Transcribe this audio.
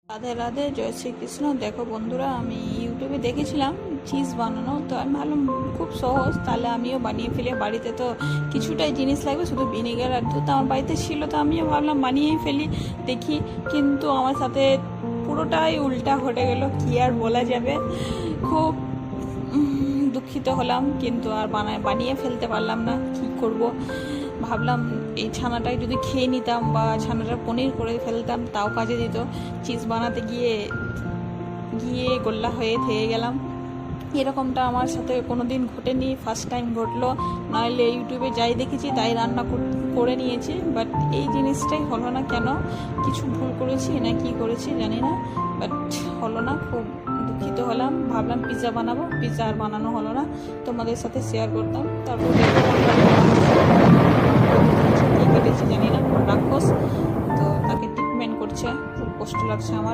রাধে রাধে, জয় শ্রীকৃষ্ণ। দেখো বন্ধুরা, আমি ইউটিউবে দেখেছিলাম চিজ বানানো, তো আমি ভাবলাম খুব সহজ, তাহলে আমিও বানিয়ে ফেলি। বাড়িতে তো কিছুটাই জিনিস লাগবে, শুধু ভিনেগার আর দুধ আমার বাড়িতে ছিল, তো আমিও ভাবলাম বানিয়েই ফেলি, দেখি। কিন্তু আমার সাথে পুরোটাই উল্টা ঘটে গেল, কি আর বলা যাবে। খুব দুঃখিত হলাম, কিন্তু আর বানিয়ে ফেলতে পারলাম না। কি করব, ভাবলাম এই ছানাটাই যদি খেয়ে নিতাম বা ছানাটা পনির করে ফেলতাম, তাও কাজে দিত। চিজ বানাতে গিয়ে গিয়ে গোল্লা হয়ে থেকে গেলাম। এরকমটা আমার সাথে কোনোদিন ঘটেনি, ফার্স্ট টাইম ঘটলো। নাহলে ইউটিউবে যাই দেখেছি তাই রান্না করে নিয়েছি, বাট এই জিনিসটাই হলো না। কেন, কিছু ভুল করেছি না কি করেছি জানি না, বাট হলো না। খুব দুঃখিত হলাম। ভাবলাম পিৎজা বানাবো, পিৎজা আর বানানো হলো না, তোমাদের সাথে শেয়ার করতাম। তারপর কি কেটেছি জানি না, রাক্ষস তো তাকে ট্রিটমেন্ট করছে। খুব কষ্ট লাগছে আমার।